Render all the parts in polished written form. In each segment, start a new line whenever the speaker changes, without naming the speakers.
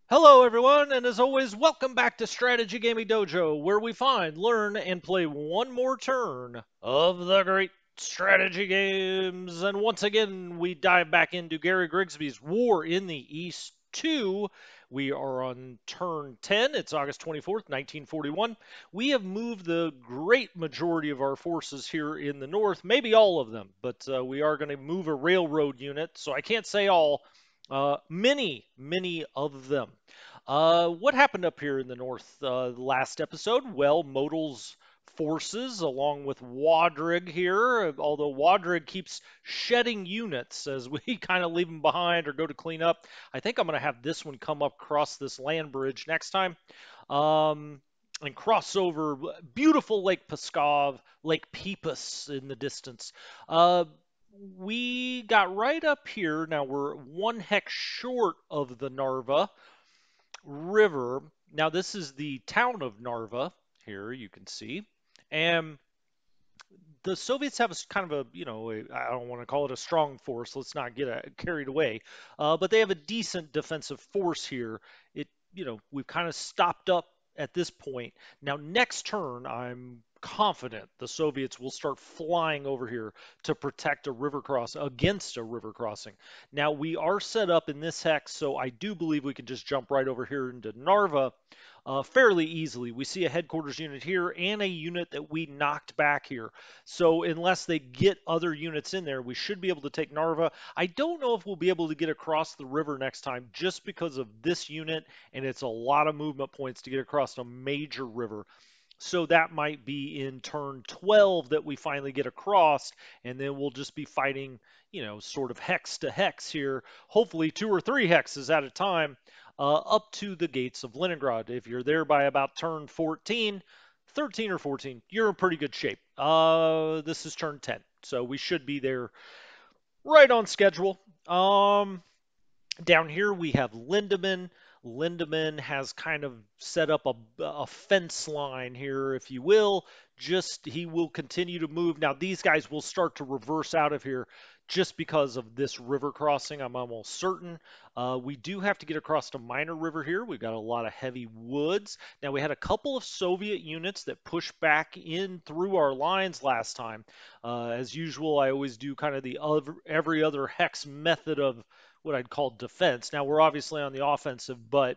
Hello, everyone, and as always, welcome back to Strategy Gaming Dojo, where we find, learn, and play one more turn of the great strategy games. And once again, we dive back into Gary Grigsby's War in the East 2. We are on turn 10. It's August 24th, 1941. We have moved the great majority of our forces here in the north, maybe all of them, but we are going to move a railroad unit, so I can't say all. Many of them. What happened up here in the north last episode? Well, Modal's forces, along with Wadrig here, although Wadrig keeps shedding units as we kind of leave them behind or go to clean up. I think I'm going to have this one come up across this land bridge next time. And cross over beautiful Lake Pskov, Lake Peepus in the distance. We got right up here. Now we're one hex short of the Narva River. Now this is the town of Narva. Here you can see, and the Soviets have a kind of I don't want to call it a strong force. Let's not get carried away, but they have a decent defensive force here. We've kind of stopped up at this point. Now, next turn, I'm confident the Soviets will start flying over here to protect a river cross against a river crossing. Now, we are set up in this hex, so I do believe we can just jump right over here into Narva fairly easily. We see a headquarters unit here and a unit that we knocked back here. So unless they get other units in there, we should be able to take Narva. I don't know if we'll be able to get across the river next time just because of this unit, and it's a lot of movement points to get across a major river. So that might be in turn 12 that we finally get across, and then we'll just be fighting, sort of hex to hex here, hopefully 2 or 3 hexes at a time, up to the gates of Leningrad. If you're there by about turn 14, 13 or 14, you're in pretty good shape. This is turn 10, so we should be there right on schedule. Down here we have Lindemann. Lindemann has kind of set up a fence line here, if you will. Just he will continue to move. Now these guys will start to reverse out of here just because of this river crossing. I'm almost certain. We do have to get across a minor river here. We've got a lot of heavy woods. Now we had a couple of Soviet units that pushed back in through our lines last time. As usual, I always do kind of the every other hex method of what I'd call defense. Now we're obviously on the offensive, but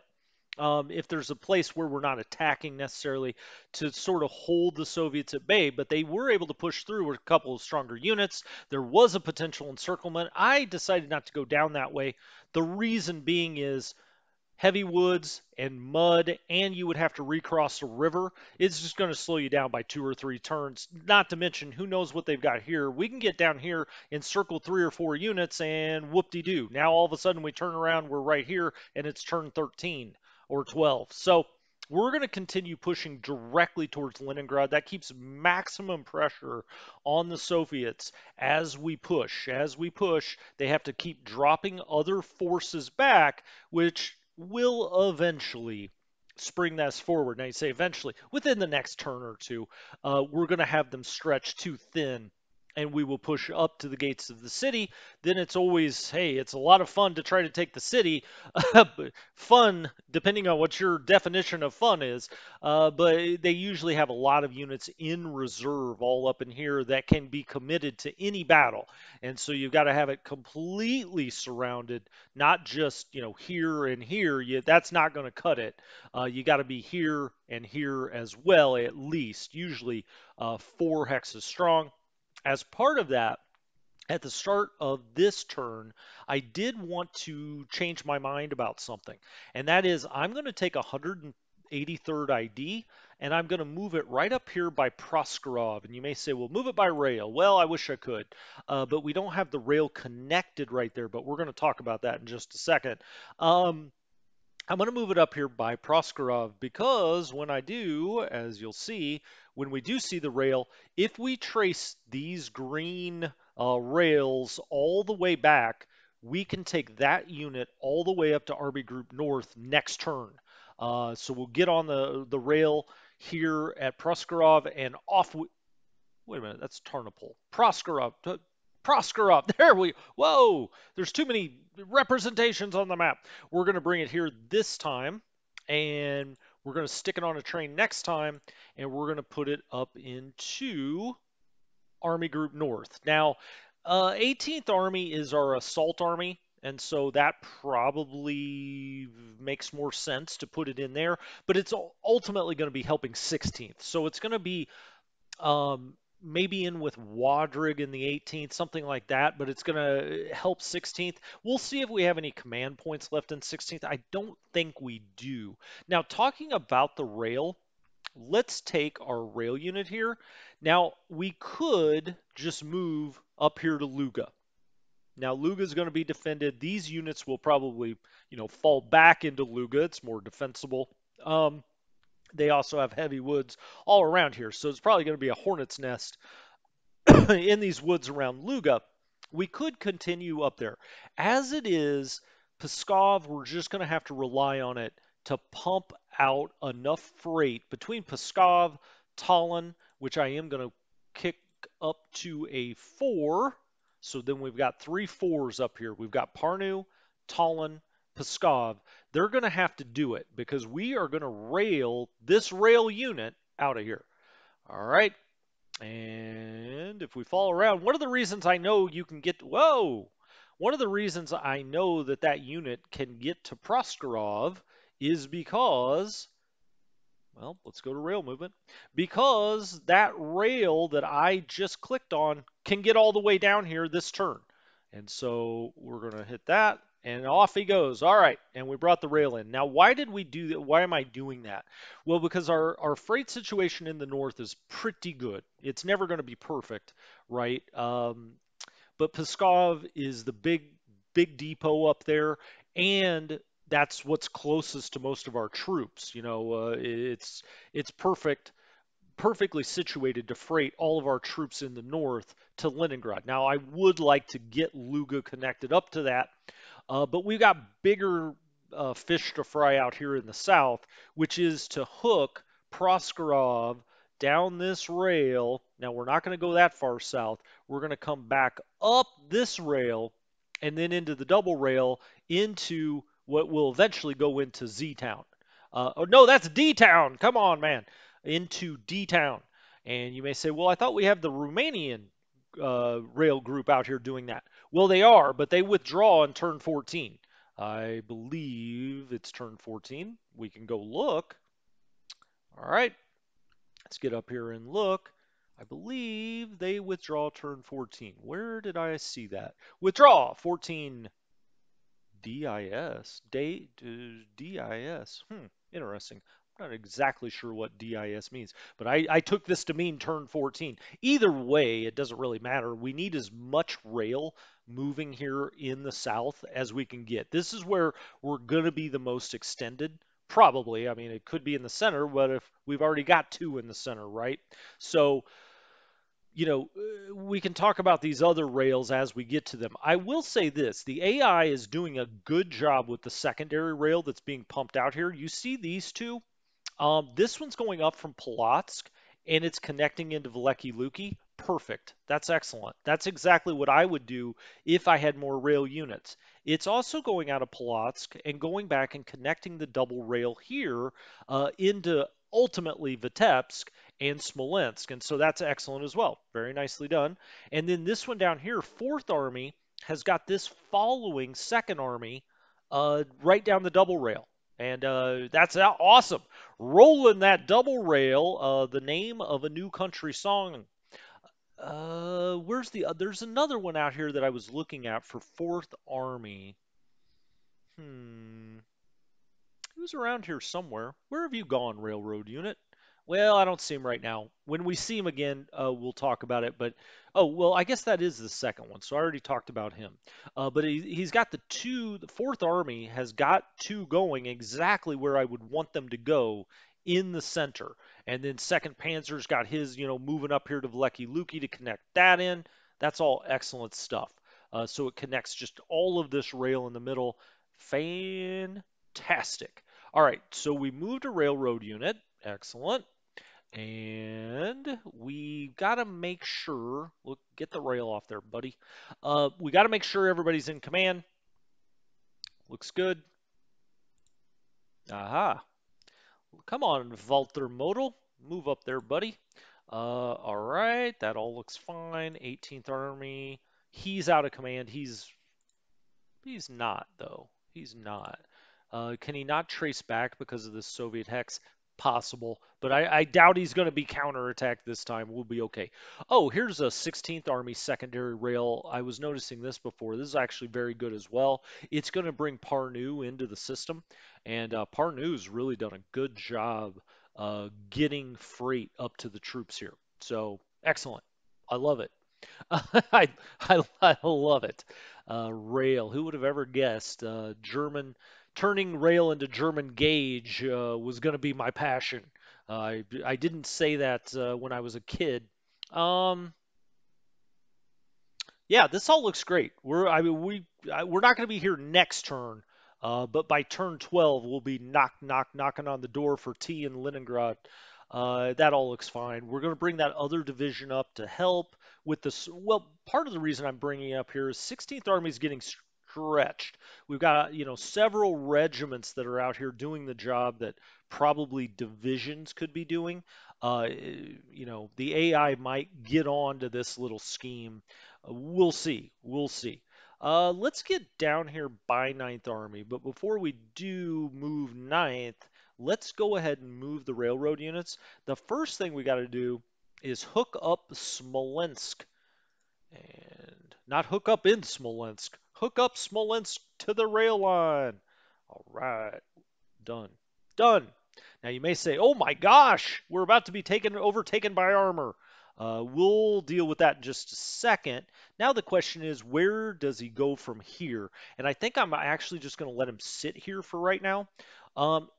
if there's a place where we're not attacking necessarily to sort of hold the Soviets at bay, but they were able to push through with a couple of stronger units. There was a potential encirclement. I decided not to go down that way. The reason being is heavy woods and mud, and you would have to recross a river. It's just going to slow you down by 2 or 3 turns. Not to mention, who knows what they've got here. We can get down here and circle 3 or 4 units, and whoop-de-doo. Now all of a sudden we turn around, we're right here, and it's turn 13 or 12. So we're going to continue pushing directly towards Leningrad. That keeps maximum pressure on the Soviets as we push. As we push, they have to keep dropping other forces back, which will eventually spring us forward. Now you say eventually, within the next turn or two, we're going to have them stretch too thin and we will push up to the gates of the city. Then it's always, hey, it's a lot of fun to try to take the city. Fun, depending on what your definition of fun is, but they usually have a lot of units in reserve all up in here that can be committed to any battle. And so you've got to have it completely surrounded, not just, here and here. That's not going to cut it. You got to be here and here as well, at least, usually 4 hexes strong. As part of that, at the start of this turn, I did want to change my mind about something. And that is, I'm going to take 183rd ID and I'm going to move it right up here by Proskorov. And you may say, well, move it by rail. Well, I wish I could, but we don't have the rail connected right there. But we're going to talk about that in just a second. I'm going to move it up here by Proskorov because when I do, as you'll see, when we do see the rail, if we trace these green rails all the way back, we can take that unit all the way up to RB Group North next turn. So we'll get on the rail here at Proskorov and off. Wait a minute, that's Tarnopol. Proskorov. Proskurov. There we. Whoa! There's too many representations on the map. We're going to bring it here this time, and we're going to stick it on a train next time, and we're going to put it up into Army Group North. Now, 18th Army is our assault army, and so that probably makes more sense to put it in there. But it's ultimately going to be helping 16th, so it's going to be maybe in with Wadrig in the 18th, something like that, but it's going to help 16th. We'll see if we have any command points left in 16th. I don't think we do. Now, talking about the rail, let's take our rail unit here. Now, we could just move up here to Luga. Now, Luga is going to be defended. These units will probably, fall back into Luga. It's more defensible. They also have heavy woods all around here, so it's probably going to be a hornet's nest in these woods around Luga. We could continue up there. As it is, Pskov, we're just going to have to rely on it to pump out enough freight between Pskov, Tallinn, which I am going to kick up to a 4. So then we've got 3 4s up here. We've got Parnu, Tallinn, Pskov. They're going to have to do it because we are going to rail this rail unit out of here. All right. And if we follow around, one of the reasons I know you can get, whoa, one of the reasons I know that that unit can get to Proskurov is because, well, let's go to rail movement, because that rail that I just clicked on can get all the way down here this turn. And so we're going to hit that, and off he goes. All right, and we brought the rail in. Now, why did we do that? Why am I doing that? Well, because our freight situation in the north is pretty good. It's never going to be perfect, right? But Pskov is the big depot up there, and that's what's closest to most of our troops. It's perfectly situated to freight all of our troops in the north to Leningrad. Now, I would like to get Luga connected up to that, but we've got bigger fish to fry out here in the south, which is to hook Proskurov down this rail. Now, we're not going to go that far south. We're going to come back up this rail and then into the double rail into what will eventually go into Z Town. Oh, no, that's D Town. Come on, man. Into D Town. And you may say, well, I thought we have the Romanian rail group out here doing that. Well, they are, but they withdraw on turn 14. I believe it's turn 14. We can go look. All right, let's get up here and look. I believe they withdraw turn 14. Where did I see that? Withdraw 14 DIS. DIS. Interesting. I'm not exactly sure what DIS means, but I took this to mean turn 14. Either way, it doesn't really matter. We need as much rail moving here in the south as we can get. This is where we're going to be the most extended. Probably. I mean, it could be in the center, but if we've already got 2 in the center, right? So we can talk about these other rails as we get to them. I will say this, the AI is doing a good job with the secondary rail that's being pumped out here. You see these two? This one's going up from Polotsk, and it's connecting into Veliki Luki. Perfect. That's excellent. That's exactly what I would do if I had more rail units. It's also going out of Polotsk and going back and connecting the double rail here into ultimately Vitebsk and Smolensk. And so that's excellent as well. Very nicely done. And then this one down here, 4th Army, has got this following 2nd Army right down the double rail. And that's awesome. Rolling that double rail, the name of a new country song. There's another one out here that I was looking at for 4th Army. He was around here somewhere. Where have you gone, railroad unit? Well, I don't see him right now. When we see him again, we'll talk about it. But oh, well, I guess that is the second one. So I already talked about him. But he's got the 2. The 4th Army has got 2 going exactly where I would want them to go in the center. And then 2nd Panzer's got his, moving up here to Veliki Luki to connect that in. That's all excellent stuff. So it connects just all of this rail in the middle. Fantastic. All right, so we moved a railroad unit. Excellent. And we got to make sure, look, get the rail off there, buddy. We got to make sure everybody's in command. Looks good. Aha. Come on, Walter Modal. Move up there, buddy. All right, that all looks fine. 18th Army. He's out of command. He's not, though. He's not. Can he not trace back because of this Soviet hex? Possible, but I doubt he's going to be counterattacked this time. We'll be okay. Oh, here's a 16th Army secondary rail. I was noticing this before. This is actually very good as well. It's going to bring Parnu into the system, and Parnu's really done a good job getting freight up to the troops here. So excellent. I love it. I love it. Rail. Who would have ever guessed? German turning rail into German gauge was going to be my passion. I didn't say that when I was a kid. Um, yeah, this all looks great. We're not going to be here next turn, but by turn 12 we'll be knocking on the door for tea in Leningrad. That all looks fine. We're going to bring that other division up to help with this. Well, part of the reason I'm bringing it up here is 16th Army is getting stretched. We've got several regiments that are out here doing the job that probably divisions could be doing. The AI might get onto this little scheme. We'll see. We'll see. Let's get down here by Ninth Army, but before we do move Ninth, let's go ahead and move the railroad units. The first thing we got to do is hook up Smolensk, and not hook up in Smolensk, hook up Smolensk to the rail line. All right, done. Done. Now you may say, "Oh my gosh, we're about to be overtaken by armor." We'll deal with that in just a second. Now the question is, where does he go from here? And I think I'm actually just going to let him sit here for right now. Um,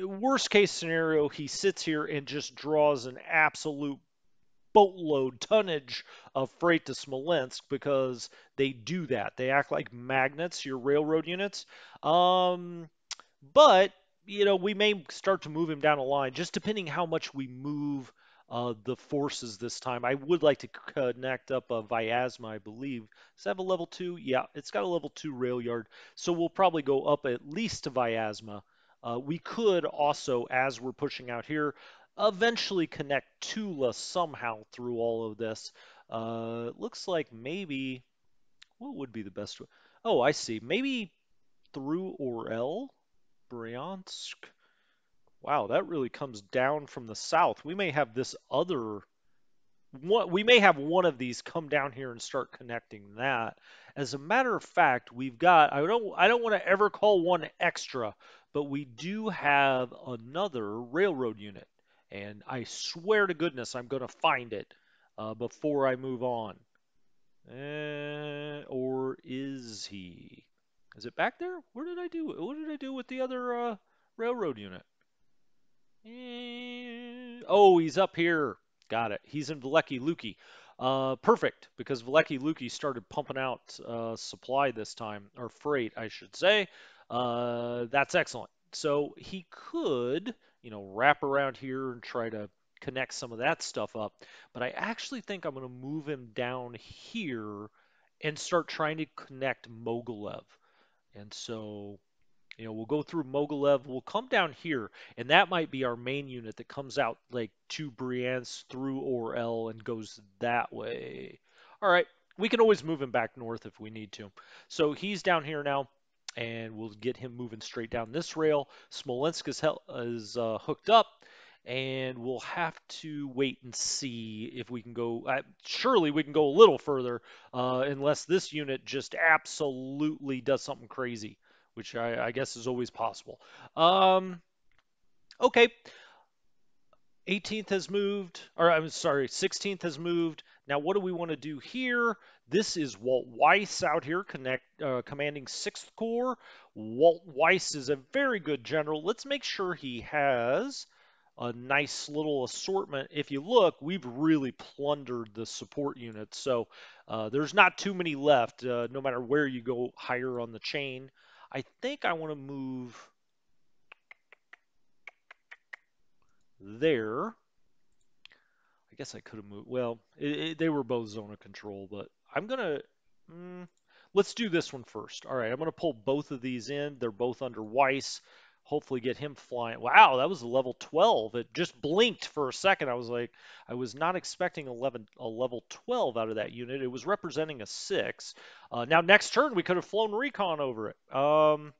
Worst case scenario, he sits here and just draws an absolute boatload tonnage of freight to Smolensk because they do that. They act like magnets, your railroad units. Um, but we may start to move him down a line, just depending how much we move the forces this time. I would like to connect up a Vyazma, I believe. Does that have a level 2? Yeah, it's got a level 2 rail yard. So we'll probably go up at least to Vyazma. We could also, as we're pushing out here, eventually connect Tula somehow through all of this. Looks like maybe, what would be the best way? Oh, I see. Maybe through Orel? Bryansk. Wow, that really comes down from the south. We may have this other one. We may have one of these come down here and start connecting that. As a matter of fact, we've got. I don't want to ever call one extra, but we do have another railroad unit, and I swear to goodness I'm going to find it before I move on. Or is he? Is it back there? Where did I do? What did I do with the other railroad unit? Oh, he's up here. Got it. He's in Veleky Luki. Perfect, because Veleky Luki started pumping out supply this time, or freight, I should say. That's excellent. So he could, wrap around here and try to connect some of that stuff up. But I actually think I'm going to move him down here and start trying to connect Mogilev. And so we'll go through Mogilev. We'll come down here, and that might be our main unit that comes out like to Bryansk through Orel and goes that way. All right, we can always move him back north if we need to. So he's down here now, and we'll get him moving straight down this rail. Smolensk is hooked up, and we'll have to wait and see if we can go. Surely we can go a little further, unless this unit just absolutely does something crazy, which I guess is always possible. Okay, 18th has moved, or I'm sorry, 16th has moved. Now, what do we want to do here? This is Walt Weiss out here, commanding 6th Corps. Walt Weiss is a very good general. Let's make sure he has a nice little assortment. If you look, we've really plundered the support units, so there's not too many left, no matter where you go higher on the chain. I think I want to move there. guess I could have moved. Well, they were both zone of control, but I'm gonna. Mm, let's do this one first. All right, I'm gonna pull both of these in. They're both under Weiss. Hopefully, get him flying. Wow, that was a level 12. It just blinked for a second. I was like, I was not expecting a level 12 out of that unit. It was representing a 6. Now, next turn, we could have flown recon over it. Okay.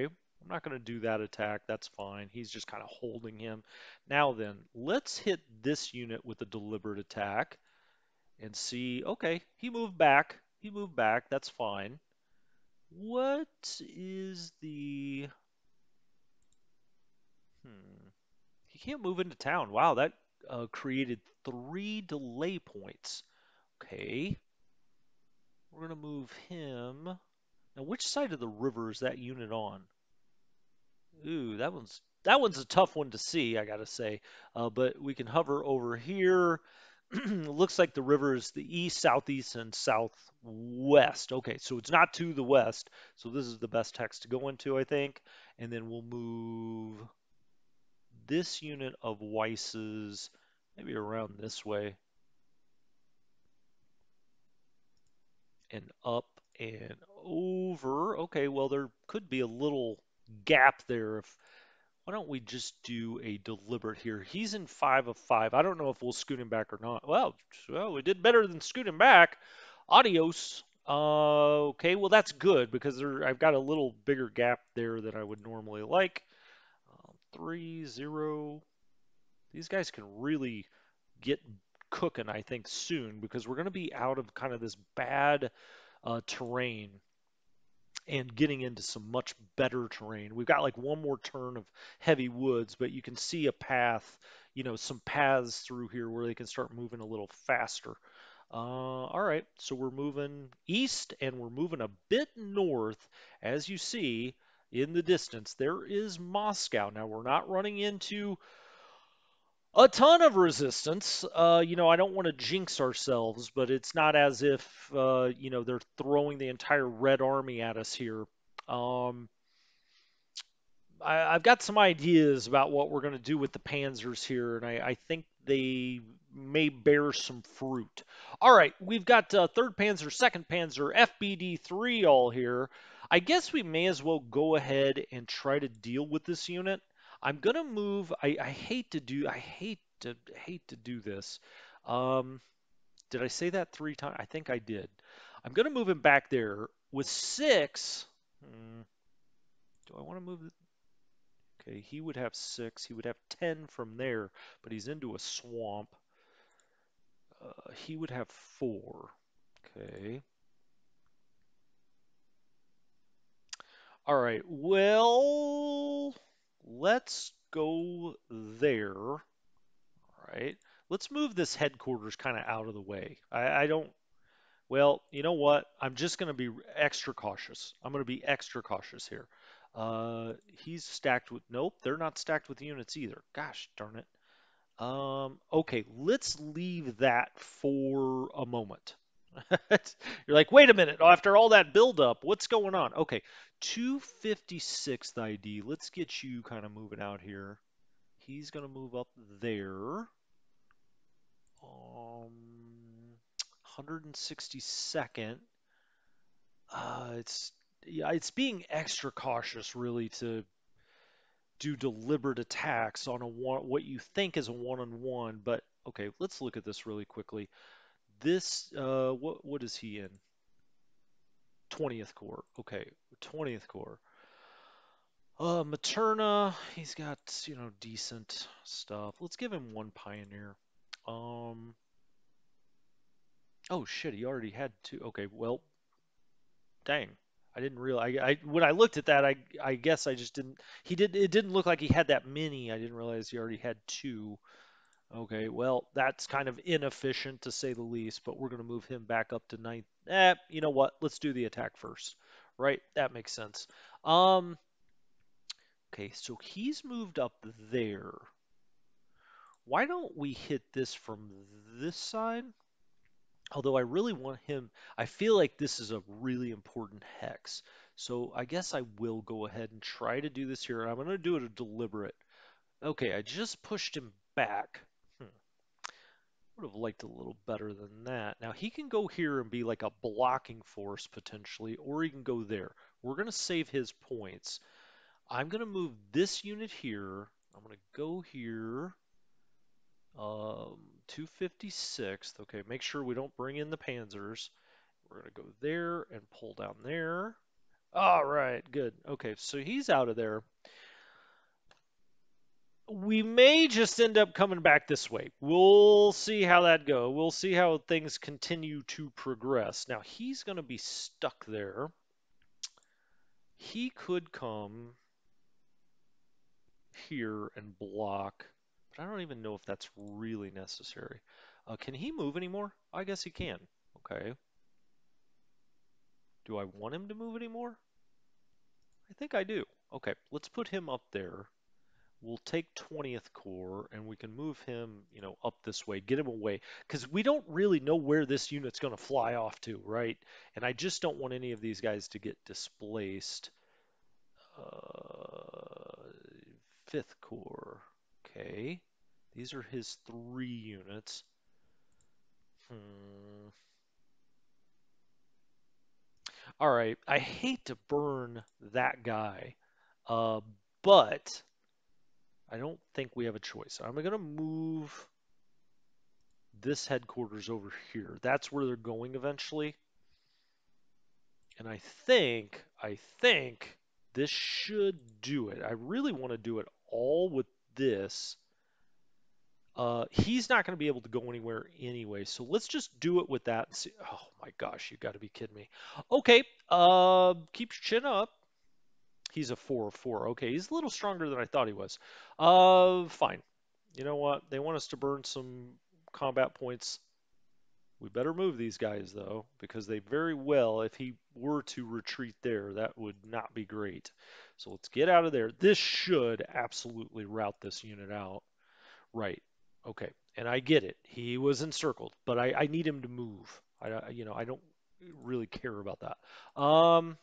I'm not going to do that attack. That's fine. He's just kind of holding him. Now then, let's hit this unit with a deliberate attack and see. Okay, he moved back. He moved back. That's fine. What is the... Hmm. He can't move into town. Wow, that created 3 delay points. Okay. We're going to move him. Now, which side of the river is that unit on? Ooh, that one's a tough one to see, I gotta say. But we can hover over here. Looks like the river is the east, southeast, and southwest. Okay, so it's not to the west. So this is the best text to go into, I think. And then we'll move this unit of Weiss's maybe around this way and up and over. Okay, well, there could be a little gap there if why don't we just do a deliberate here? He's in 5 of 5. I don't know if we'll scoot him back or not. Well, we did better than scoot him back. Adios. Okay, well that's good because I've got a little bigger gap there than I would normally like. 3, 0. These guys can really get cooking, I think, soon because we're going to be out of kind of this bad terrain and getting into some much better terrain. We've got like one more turn of heavy woods, but you can see a path, some paths through here where they can start moving a little faster. All right, so we're moving east and we're moving a bit north. As you see in the distance, there is Moscow. Now we're not running into a ton of resistance. I don't want to jinx ourselves, but it's not as if, they're throwing the entire Red Army at us here. Um, I've got some ideas about what we're going to do with the Panzers here, and I think they may bear some fruit. All right, we've got 3rd Panzer, 2nd Panzer, FBD 3 all here. I guess we may as well go ahead and try to deal with this unit. I'm gonna move. I hate to do this. Um, did I say that 3 times? I think I did. I'm gonna move him back there with 6. Do I want to move? Okay, he would have 6. He would have 10 from there, but he's into a swamp. He would have 4. Okay. All right. Well, let's go there. All right. Let's move this headquarters kind of out of the way. I don't. Well, you know what? I'm just going to be extra cautious. I'm going to be extra cautious here. He's stacked with. Nope, they're not stacked with units either. Gosh darn it. Okay, let's leave that for a moment. You're like, wait a minute, after all that buildup, what's going on? Okay, 256th ID. Let's get you kind of moving out here. He's gonna move up there. 162nd. It's yeah, it's being extra cautious really to do deliberate attacks on what you think is a one-on-one. But okay, let's look at this really quickly. This what is he in? 20th Corps. Okay, 20th Corps. Materna, he's got, decent stuff. Let's give him 1 pioneer. Um, oh shit, he already had 2. Okay, well, dang. I didn't realize. I when I looked at that, I guess I just didn't. It didn't look like he had that many. I didn't realize he already had 2. Okay, well, that's kind of inefficient to say the least, but we're going to move him back up to 9th. You know what? Let's do the attack first. Right? That makes sense. Um, okay, so he's moved up there. Why don't we hit this from this side? Although I really want him, I feel like this is a really important hex. So I guess I will go ahead and try to do this here. I'm going to do it a deliberate. Okay, I just pushed him back. Would have liked a little better than that. Now he can go here and be like a blocking force potentially, or he can go there. We're going to save his points. I'm going to move this unit here. I'm going to go here. 256th. Okay, make sure we don't bring in the panzers. We're going to go there and pull down there. All right, good. Okay, so he's out of there. We may just end up coming back this way. We'll see how that goes. We'll see how things continue to progress. Now, he's going to be stuck there. He could come here and block, but I don't even know if that's really necessary. Can he move anymore? I guess he can. Okay. Do I want him to move anymore? I think I do. Okay, let's put him up there. We'll take 20th Corps and we can move him, up this way, get him away. Because we don't really know where this unit's going to fly off to, right? And I just don't want any of these guys to get displaced. 5th Corps. Okay. These are his 3 units. All right. I hate to burn that guy, uh, but I don't think we have a choice. I'm going to move this headquarters over here. That's where they're going eventually. And I think this should do it. I really want to do it all with this. He's not going to be able to go anywhere anyway, so let's just do it with that and see. Oh my gosh, you got to be kidding me. Okay, keep your chin up. He's a 4/4. Okay, he's a little stronger than I thought he was. Fine. You know what? They want us to burn some combat points. We better move these guys, though, because they very well, if he were to retreat there, that would not be great. So let's get out of there. This should absolutely route this unit out. Right. Okay. And I get it. He was encircled, but I need him to move. I don't really care about that. All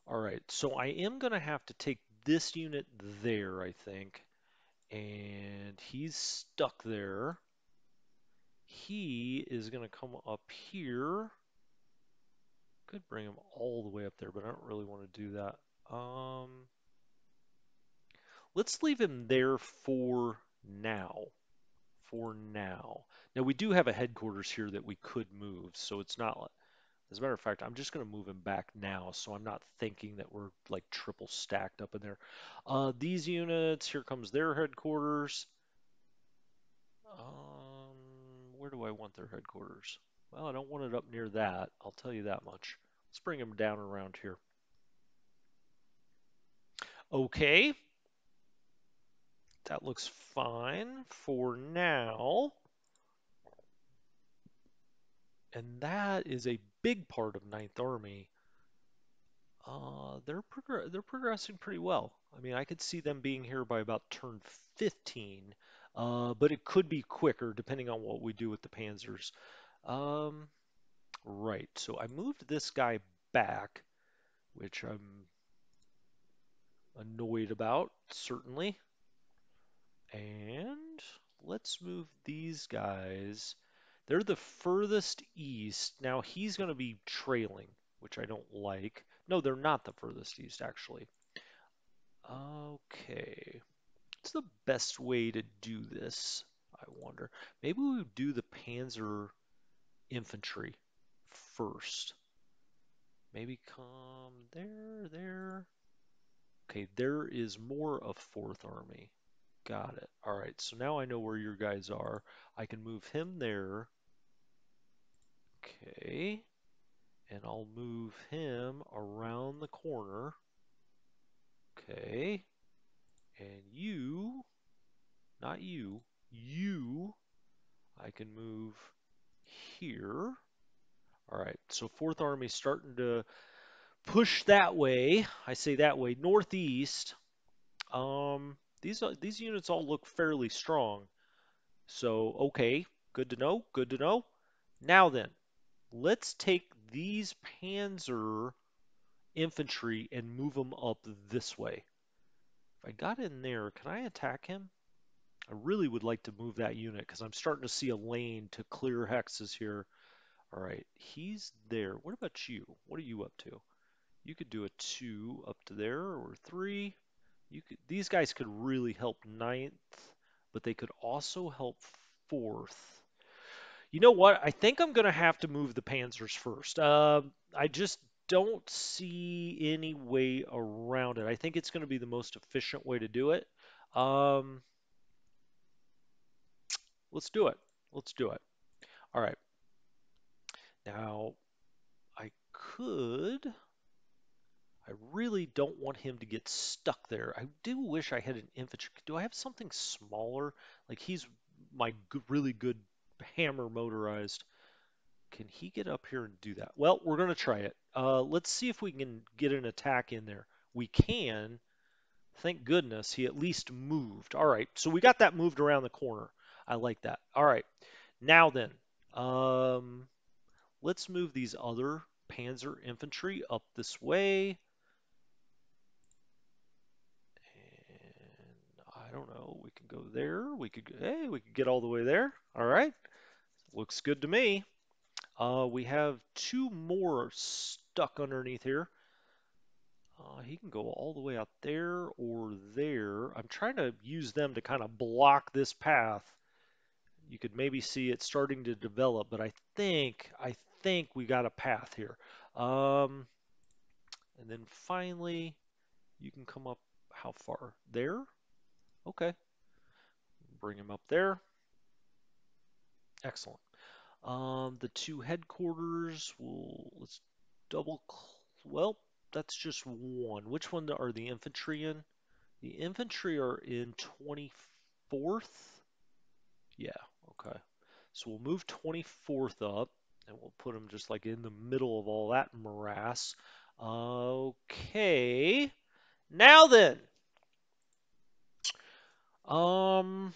right. So I am going to have to take this unit there, I think. And he's stuck there. He is going to come up here. Could bring him all the way up there, but I don't really want to do that. Let's leave him there for now. For now. Now we do have a headquarters here that we could move, so it's not. As a matter of fact, I'm just going to move him back now, so I'm not thinking that we're like triple stacked up in there. These units, here comes their headquarters. Where do I want their headquarters? Well, I don't want it up near that. I'll tell you that much. Let's bring them down around here. Okay, that looks fine for now. And that is a big part of Ninth Army. They're progressing pretty well. I mean, I could see them being here by about turn 15, but it could be quicker depending on what we do with the Panzers. Um, right, so I moved this guy back, which I'm annoyed about, certainly. And let's move these guys. They're the furthest east. Now he's going to be trailing, which I don't like. No, they're not the furthest east, actually. Okay. What's the best way to do this, I wonder? Maybe we would do the Panzer infantry first. Maybe come there. Okay, there is more of 4th Army. Got it. All right, so now I know where your guys are. I can move him there. Okay, and I'll move him around the corner. Okay, and not you, I can move here. All right, so 4th Army's starting to push that way. I say that way, northeast. These units all look fairly strong. So, okay, good to know, good to know. Now then, let's take these Panzer infantry and move them up this way. If I got in there, can I attack him? I really would like to move that unit because I'm starting to see a lane to clear hexes here. All right, he's there. What about you? What are you up to? You could do a 2 up to there or 3. You could. These guys could really help ninth, but they could also help fourth. You know what? I think I'm going to have to move the Panzers first. I just don't see any way around it. I think it's going to be the most efficient way to do it. Um, let's do it. Let's do it. All right. Now, I could. I really don't want him to get stuck there. I do wish I had an infantry. Do I have something smaller? Like he's my really good hammer motorized. Can he get up here and do that? Well, we're going to try it. Let's see if we can get an attack in there. We can. Thank goodness he at least moved. All right, so we got that moved around the corner. I like that. All right, now then, um, let's move these other Panzer infantry up this way. And I don't know. We could go there. Hey, we could get all the way there. All right, looks good to me. We have 2 more stuck underneath here. He can go all the way out there or there. I'm trying to use them to kind of block this path. You could maybe see it starting to develop, but I think we got a path here. Um, and then finally, you can come up how far? There? Okay. Bring him up there. Excellent. The 2 headquarters let's double, well, that's just 1. Which one are the infantry in? The infantry are in 24th. Yeah, okay. So we'll move 24th up and we'll put them just like in the middle of all that morass. Okay. Now then. Um,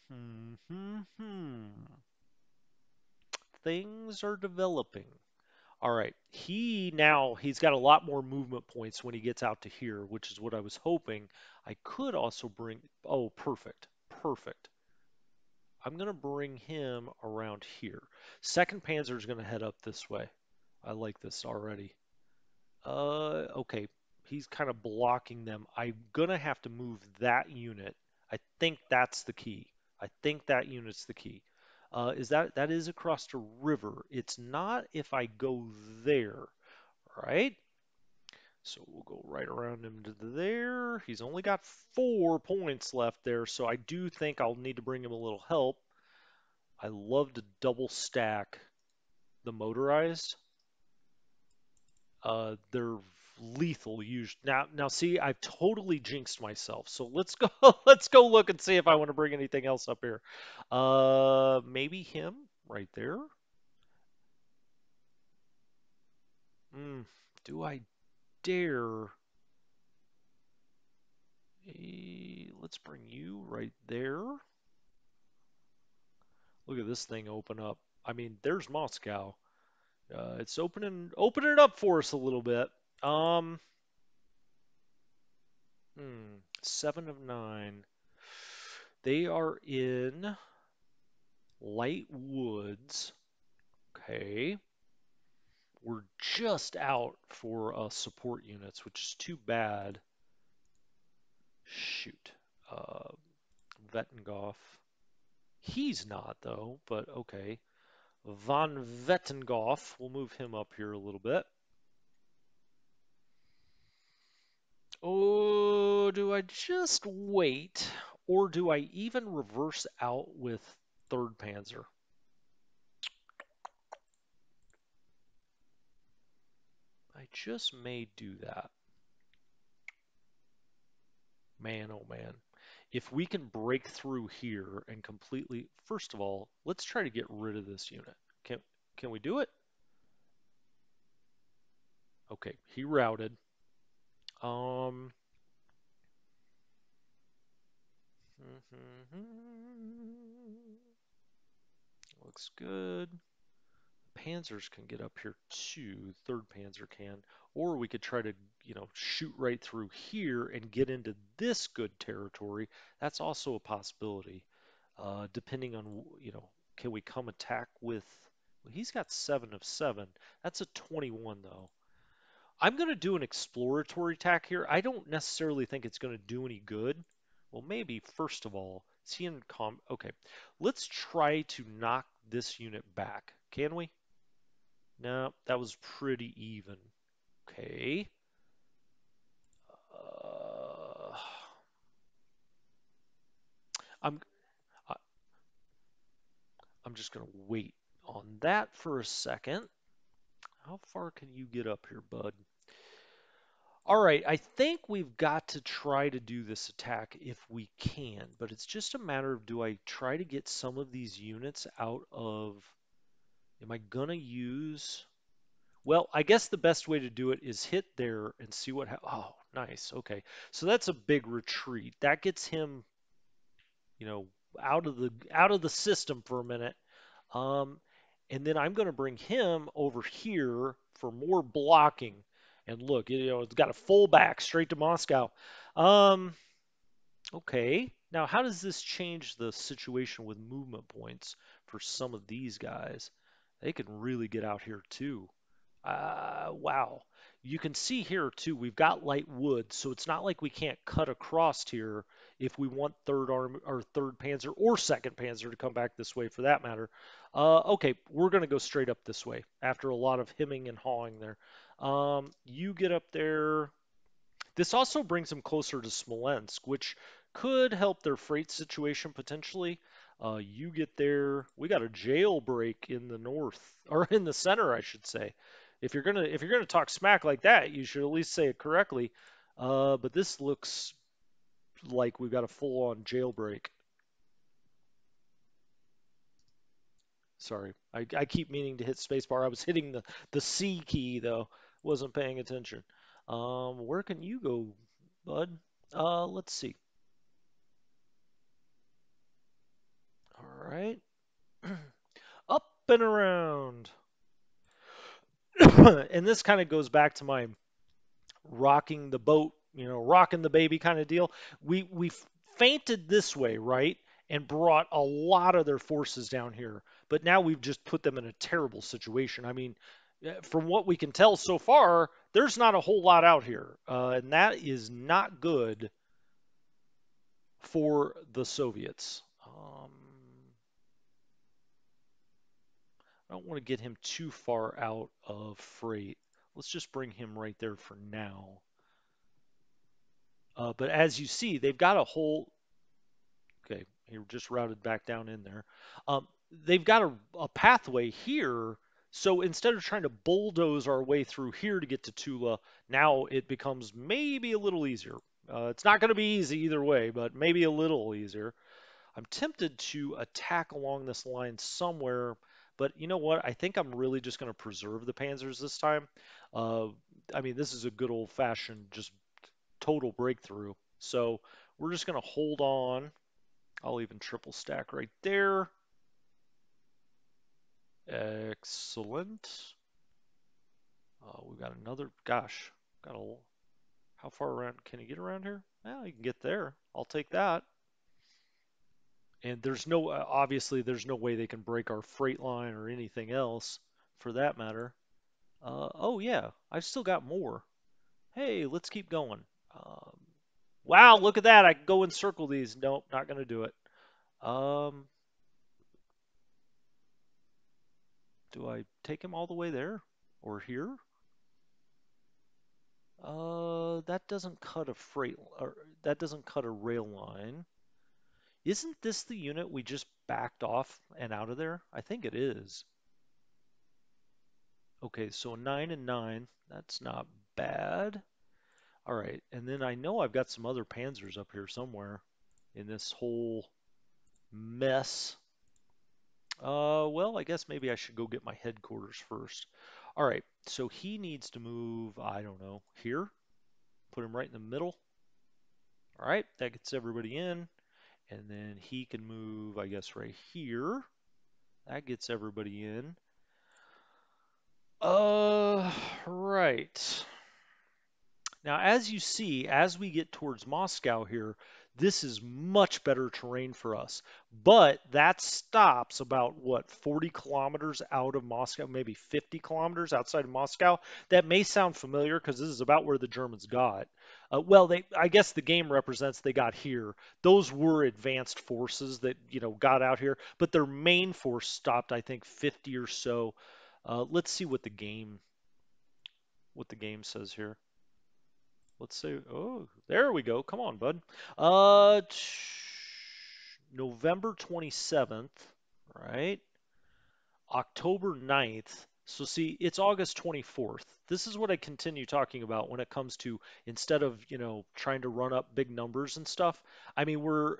hmm, hmm, hmm. Things are developing. All right. He's got a lot more movement points when he gets out to here, which is what I was hoping. I could also bring, oh, perfect. Perfect. I'm going to bring him around here. Second Panzer is going to head up this way. I like this already. Okay. He's kind of blocking them. I'm going to have to move that unit. I think that's the key. I think that unit's the key. That is across the river. It's not if I go there, right? So we'll go right around him to there. He's only got 4 points left there, so I do think I'll need to bring him a little help. I love to double stack the motorized. They're lethal usually. Now see, I've totally jinxed myself. So let's go let's go look and see if I want to bring anything else up here. Maybe him right there. Do I dare? Let's bring you right there. Look at this thing open up. I mean, there's Moscow. It's opening it up for us a little bit. Um, 7 of 9. They are in light woods. Okay. We're just out for support units, which is too bad. Shoot. Uh, Vettengoff. He's not, though, but okay. Von Vettengoff. We'll move him up here a little bit. Oh, do I just wait, or do I even reverse out with 3rd Panzer? I just may do that. Man, oh man. If we can break through here and completely, first of all, let's try to get rid of this unit. Can we do it? Okay, he routed. Um, looks good. Panzers can get up here too. Third Panzer can. Or we could try to, shoot right through here and get into this good territory. That's also a possibility. Depending on, can we come attack with. Well, he's got 7 of 7. That's a 21, though. I'm going to do an exploratory attack here. I don't necessarily think it's going to do any good. Well, maybe, first of all, is he in Okay, let's try to knock this unit back. Can we? No, that was pretty even. Okay. Uh, I'm I- I'm just gonna wait on that for a second. How far can you get up here, bud? All right, I think we've got to try to do this attack if we can, but it's just a matter of do I try to get some of these units out of. Am I gonna use? Well, I guess the best way to do it is hit there and see what Oh, nice. Okay. So that's a big retreat. That gets him, you know, out of the system for a minute. Um, and then I'm going to bring him over here for more blocking. And look, it's got a full back straight to Moscow. Um, okay. Now, how does this change the situation with movement points for some of these guys? They can really get out here too. Wow. You can see here too, we've got light wood, so it's not like we can't cut across here if we want third arm or third Panzer or second Panzer to come back this way for that matter. Okay, we're gonna go straight up this way after a lot of hemming and hawing there. You get up there. This also brings them closer to Smolensk, which could help their freight situation potentially. You get there. We got a jailbreak in the north, or in the center, I should say. If you're gonna talk smack like that, you should at least say it correctly. But this looks like we've got a full-on jailbreak. Sorry, I keep meaning to hit spacebar. I was hitting the C key though, wasn't paying attention. Where can you go, bud? Let's see. All right. Up and around. And this kind of goes back to my rocking the boat, rocking the baby kind of deal. We fainted this way, right? And brought a lot of their forces down here. But now we've just put them in a terrible situation. I mean, from what we can tell so far, there's not a whole lot out here. And that is not good for the Soviets. I don't want to get him too far out of freight. Let's just bring him right there for now. But as you see, they've got a whole. Okay, he just routed back down in there. They've got a pathway here. So instead of trying to bulldoze our way through here to get to Tula, now it becomes maybe a little easier. It's not going to be easy either way, but maybe a little easier. I'm tempted to attack along this line somewhere, but you know what? I think I'm really just going to preserve the Panzers this time. Uh, I mean, this is a good old-fashioned just total breakthrough. So we're just going to hold on. I'll even triple stack right there. Excellent. We've got another, gosh, got a, how far around, can you get around here? Well, you can get there. I'll take that. And there's no, obviously, there's no way they can break our freight line or anything else for that matter. Oh, yeah, I've still got more. Hey, let's keep going. Um, wow, look at that. I can go and circle these. Nope, not going to do it. Um, do I take him all the way there or here? That doesn't cut a freight, or that doesn't cut a rail line. Isn't this the unit we just backed off and out of there? I think it is. Okay, so 9 and 9, that's not bad. All right, and then I know I've got some other panzers up here somewhere in this whole mess. Well, I guess maybe I should go get my headquarters first. All right, so he needs to move, I don't know, here. Put him right in the middle. All right, that gets everybody in. And then he can move, I guess, right here. That gets everybody in. Right. Now, as you see, as we get towards Moscow here, this is much better terrain for us. But that stops about, what, 40 kilometers out of Moscow, maybe 50 kilometers outside of Moscow. That may sound familiar because this is about where the Germans got. Well, I guess the game represents they got here. Those were advanced forces that, got out here, but their main force stopped, I think, 50 or so. Let's see what the game says here. Let's say, oh, there we go. Come on, bud. Uh, November 27th, right? October 9th. So see, it's August 24th. This is what I continue talking about when it comes to instead of, trying to run up big numbers and stuff. I mean, we're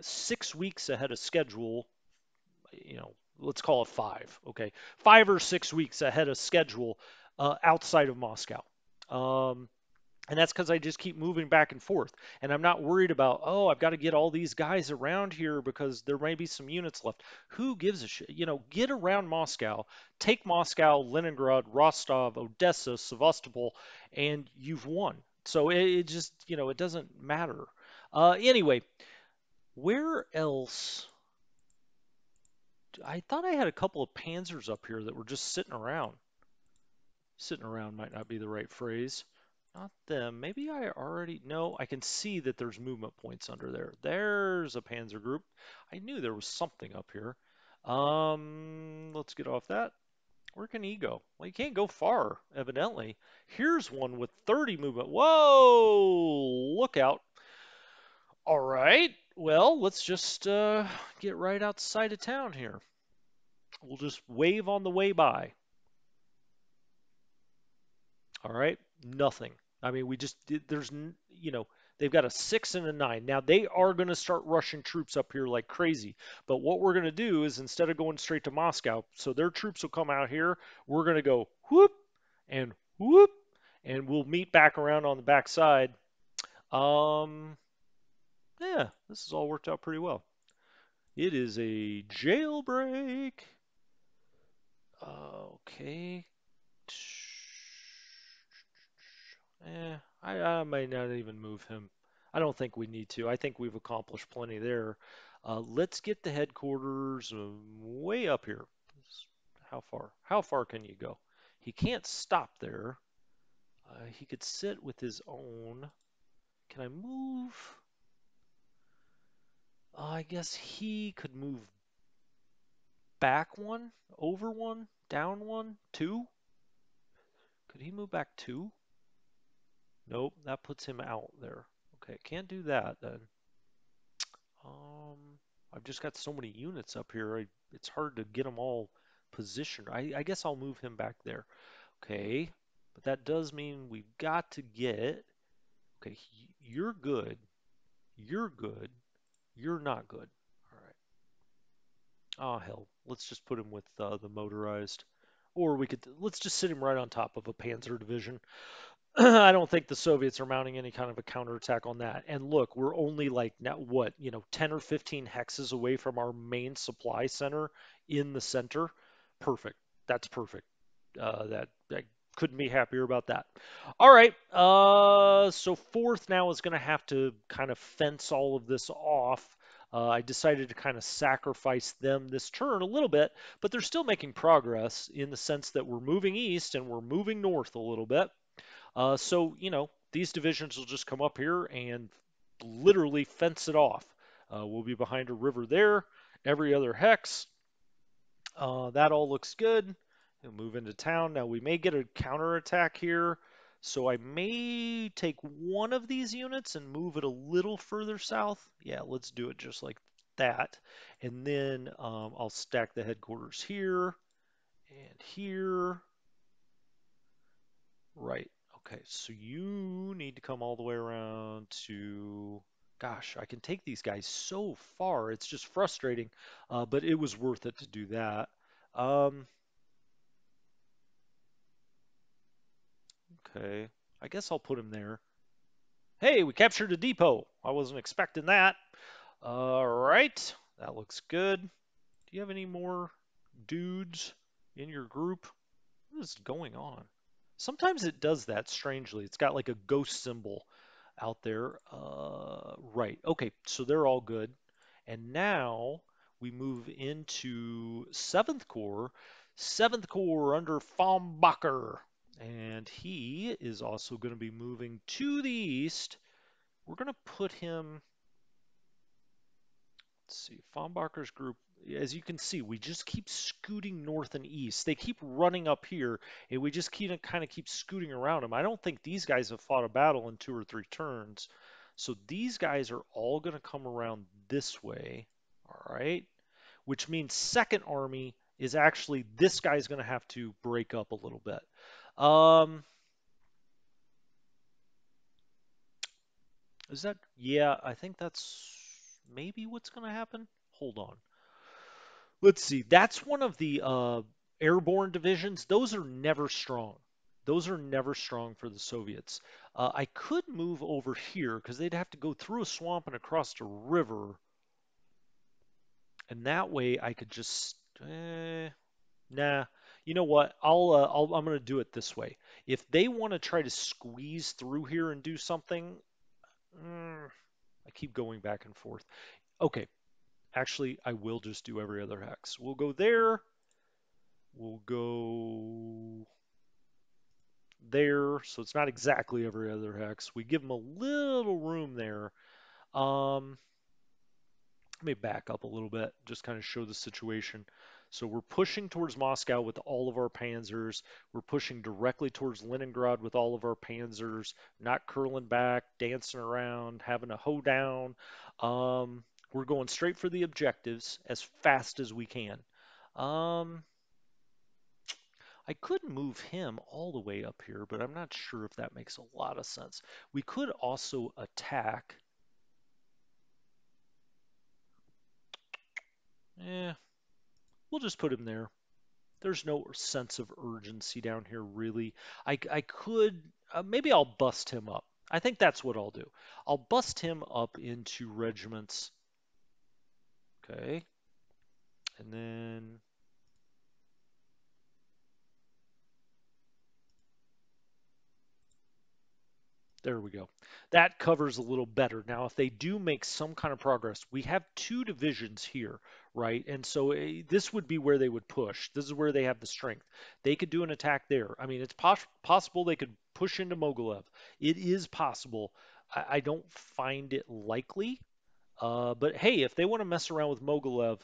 6 weeks ahead of schedule, let's call it five, okay? 5 or 6 weeks ahead of schedule outside of Moscow. Um, and that's because I just keep moving back and forth. And I'm not worried about, oh, I've got to get all these guys around here because there may be some units left. Who gives a shit? Get around Moscow, take Moscow, Leningrad, Rostov, Odessa, Sevastopol, and you've won. So it just, it doesn't matter. Anyway, where else? I thought I had a couple of panzers up here that were just sitting around. Sitting around might not be the right phrase. Not them. Maybe I already know. I can see that there's movement points under there. There's a panzer group. I knew there was something up here. Let's get off that. Where can he go? Well, he can't go far, evidently. Here's one with 30 movement. Whoa! Look out. All right. Well, let's just get right outside of town here. We'll just wave on the way by. All right, nothing. I mean, we just there's they've got a 6 and a 9. Now they are going to start rushing troops up here like crazy. But what we're going to do is instead of going straight to Moscow, so their troops will come out here, we're going to go whoop and whoop, and we'll meet back around on the backside. Um, yeah, this has all worked out pretty well. It is a jailbreak. Okay. I might not even move him. I don't think we need to. I think we've accomplished plenty there. Let's get the headquarters way up here. How far? How far can you go? He can't stop there. He could sit with his own. Can I move? I guess he could move back one, over one, down one, two. Could he move back two? Nope, that puts him out there. Okay, can't do that then. Um, I've just got so many units up here. It's hard to get them all positioned. I guess I'll move him back there. Okay, but that does mean we've got to get. Okay, you're good. You're good. You're not good. All right. Oh hell, let's just put him with the motorized, or we could let's just sit him right on top of a Panzer division. I don't think the Soviets are mounting any kind of a counterattack on that. And look, we're only like now what, 10 or 15 hexes away from our main supply center in the center. Perfect. That's perfect. That couldn't be happier about that. All right. So fourth now is going to have to kind of fence all of this off. I decided to kind of sacrifice them this turn a little bit, but they're still making progress in the sense that we're moving east and we're moving north a little bit. So, these divisions will just come up here and literally fence it off. We'll be behind a river there, every other hex. That all looks good. We'll move into town. Now, we may get a counterattack here. So I may take one of these units and move it a little further south. Yeah, let's do it just like that. And then I'll stack the headquarters here and here. Right. Okay. So you need to come all the way around to. Gosh, I can take these guys so far. It's just frustrating, but it was worth it to do that. Um, okay. I guess I'll put him there. Hey, we captured a depot. I wasn't expecting that. All right. That looks good. Do you have any more dudes in your group? What is going on? Sometimes it does that strangely. It's got like a ghost symbol out there. Right. Okay, so they're all good. And now we move into Seventh Corps. Seventh Corps under Fombacher. And he is also going to be moving to the east. We're going to put him, let's see, Fombacher's group. As you can see, we just keep scooting north and east. They keep running up here, and we just kind of keep scooting around them. I don't think these guys have fought a battle in 2 or 3 turns. So these guys are all going to come around this way. All right. Which means Second Army is actually, this guy's going to have to break up a little bit. Is that, yeah, I think that's maybe what's going to happen. Hold on. Let's see. That's one of the airborne divisions. Those are never strong. Those are never strong for the Soviets. I could move over here because they'd have to go through a swamp and across a river, and that way I could just. Nah. You know what? I'm gonna do it this way. If they want to try to squeeze through here and do something, I keep going back and forth. Okay. Actually, I will just do every other hex. We'll go there. We'll go there. So it's not exactly every other hex. We give them a little room there. Let me back up a little bit, just kind of show the situation. So we're pushing towards Moscow with all of our panzers. We're pushing directly towards Leningrad with all of our panzers, not curling back, dancing around, having a hoedown. We're going straight for the objectives as fast as we can. Um, I could move him all the way up here, but I'm not sure if that makes a lot of sense. We could also attack. Eh, we'll just put him there. There's no sense of urgency down here, really. I could, maybe I'll bust him up. I think that's what I'll do. I'll bust him up into regiments. Okay. And then there we go. That covers a little better. Now, if they do make some kind of progress, we have 2 divisions here, right? And so this would be where they would push. This is where they have the strength. They could do an attack there. I mean, it's possible they could push into Mogilev. It is possible. I don't find it likely. But hey, if they want to mess around with Mogilev,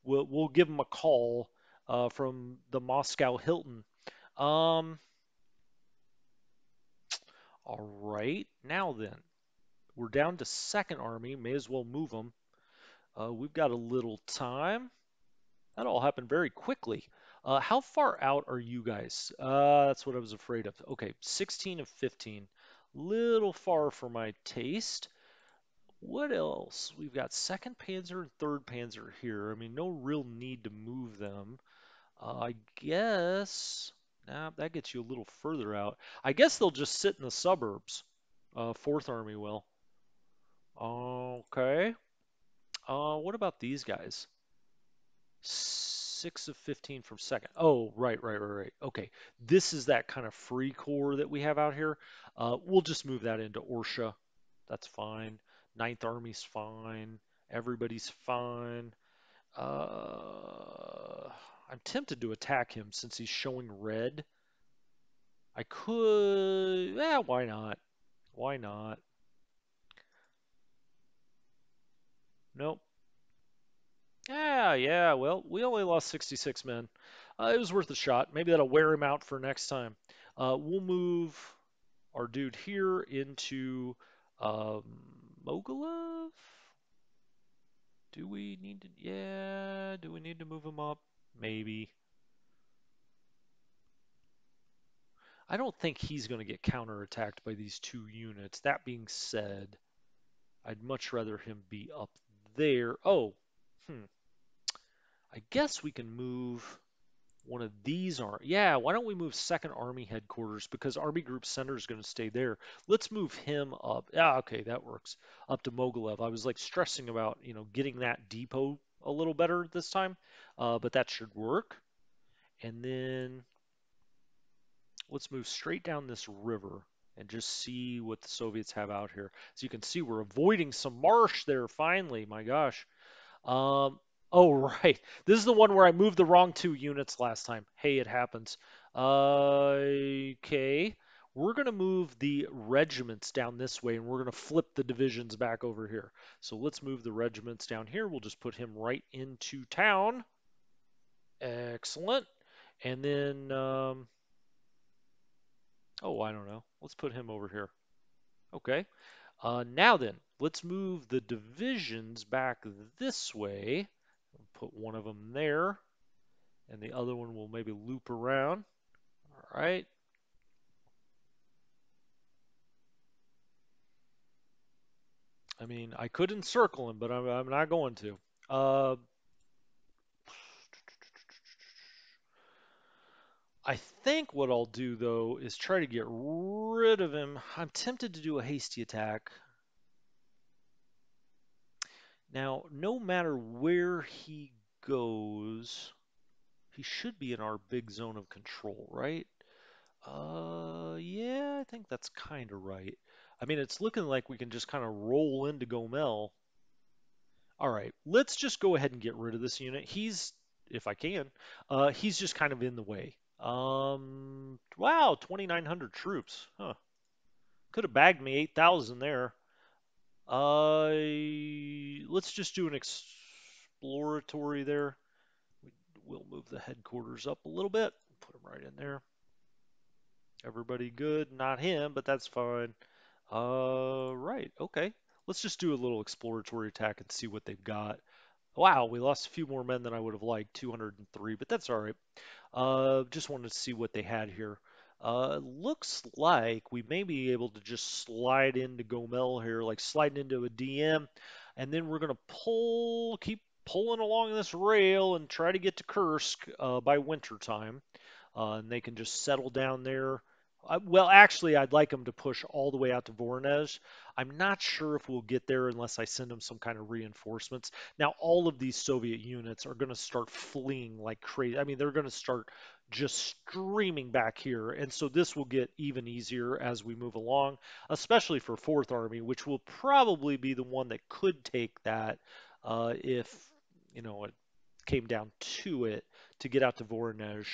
we'll give them a call from the Moscow Hilton. Um, all right. Now then. We're down to Second Army. May as well move them. We've got a little time. That all happened very quickly. How far out are you guys? That's what I was afraid of. Okay, 16 of 15. Little far for my taste. What else? We've got Second Panzer and Third Panzer here. I mean, no real need to move them. I guess. Nah, that gets you a little further out. I guess they'll just sit in the suburbs. Fourth Army will. Okay. What about these guys? 6 of 15 from second. Oh, right. Okay. This is that kind of free core that we have out here. We'll just move that into Orsha. That's fine. Ninth Army's fine. Everybody's fine. I'm tempted to attack him since he's showing red. I could. Why not? Why not? Nope. Yeah. Well, we only lost 66 men. It was worth a shot. Maybe that'll wear him out for next time. We'll move our dude here into um, Mogilev. Do we need to? Yeah. Do we need to move him up? Maybe. I don't think he's going to get counterattacked by these 2 units. That being said, I'd much rather him be up there. Oh, hmm. I guess we can move one of these are yeah, why don't we move Second Army headquarters because Army Group Center is going to stay there. Let's move him up. Yeah, okay, that works. Up to Mogilev. I was like stressing about, getting that depot a little better this time. But that should work. And then let's move straight down this river and just see what the Soviets have out here. As you can see, we're avoiding some marsh there finally. My gosh. Um, oh, right. This is the one where I moved the wrong 2 units last time. Hey, it happens. Okay. We're going to move the regiments down this way, and we're going to flip the divisions back over here. So let's move the regiments down here. We'll just put him right into town. Excellent. And then, oh, I don't know. Let's put him over here. Okay. Now then, let's move the divisions back this way. Put one of them there, and the other one will maybe loop around. All right. I mean, I could encircle him, but I'm not going to. Uh, I think what I'll do, though, is try to get rid of him. I'm tempted to do a hasty attack. Now, no matter where he goes, he should be in our big zone of control, right? Yeah, I think that's kind of right. I mean, it's looking like we can just kind of roll into Gomel. All right, let's just go ahead and get rid of this unit. He's, if I can, he's just kind of in the way. Wow, 2,900 troops. Huh. Could have bagged me 8,000 there. Let's just do an exploratory there. We'll move the headquarters up a little bit. Put him right in there. Everybody good? Not him, but that's fine. Right, okay. Let's just do a little exploratory attack and see what they've got. Wow, we lost a few more men than I would have liked, 203, but that's all right. Just wanted to see what they had here. Looks like we may be able to just slide into Gomel here, like sliding into a DM, and then we're gonna keep pulling along this rail and try to get to Kursk by winter time, and they can just settle down there. Well, actually, I'd like them to push all the way out to Voronezh. I'm not sure if we'll get there unless I send them some kind of reinforcements. Now, all of these Soviet units are going to start fleeing like crazy. I mean, they're going to start just streaming back here. And so this will get even easier as we move along, especially for Fourth Army, which will probably be the one that could take that if, it came down to it to get out to Voronezh.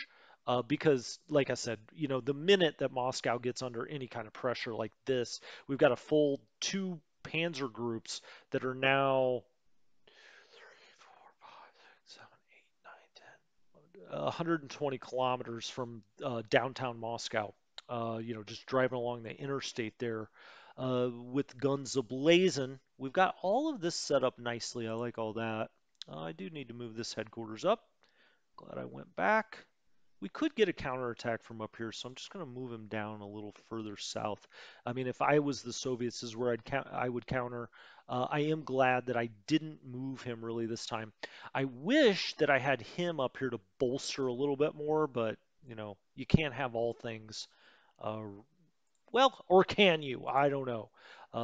Because, like I said, the minute that Moscow gets under any kind of pressure like this, we've got a full two panzer groups that are now 120 kilometers from downtown Moscow. Just driving along the interstate there with guns ablazing. We've got all of this set up nicely. I like all that. I do need to move this headquarters up. Glad I went back. We could get a counterattack from up here, so I'm just going to move him down a little further south. I mean, if I was the Soviets, this is where I would counter. I am glad that I didn't move him really this time. I wish that I had him up here to bolster a little bit more, but you can't have all things. Uh, well, or can you? I don't know.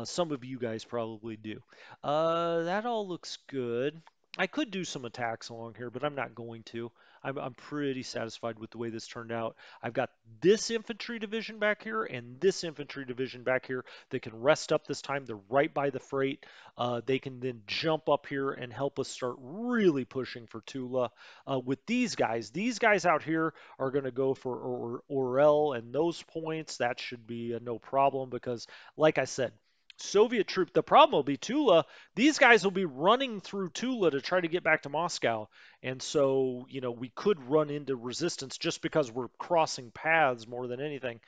Some of you guys probably do. That all looks good. I could do some attacks along here, but I'm not going to. I'm pretty satisfied with the way this turned out. I've got this infantry division back here and this infantry division back here that can rest up this time. They're right by the freight. They can then jump up here and help us start really pushing for Tula. With these guys out here are going to go for Orel and those points. That should be a no problem because, like I said, Soviet troop, the problem will be Tula. These guys will be running through Tula to try to get back to Moscow. And so, we could run into resistance just because we're crossing paths more than anything.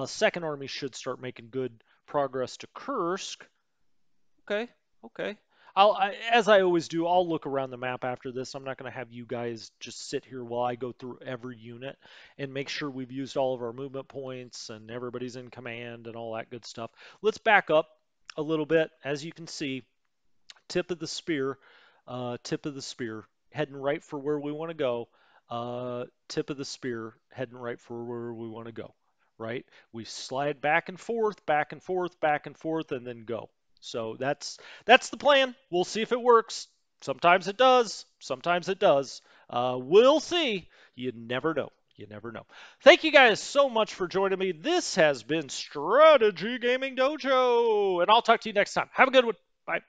Second Army should start making good progress to Kursk. Okay, okay. As I always do, I'll look around the map after this. I'm not going to have you guys just sit here while I go through every unit and make sure we've used all of our movement points and everybody's in command and all that good stuff. Let's back up a little bit. As you can see, tip of the spear, tip of the spear, heading right for where we want to go. Tip of the spear, heading right for where we want to go. Right? We slide back and forth, back and forth, back and forth, and then go. So that's the plan. We'll see if it works. Sometimes it does. Sometimes it does. We'll see. You never know. You never know. Thank you guys so much for joining me. This has been Strategy Gaming Dojo, and I'll talk to you next time. Have a good one. Bye.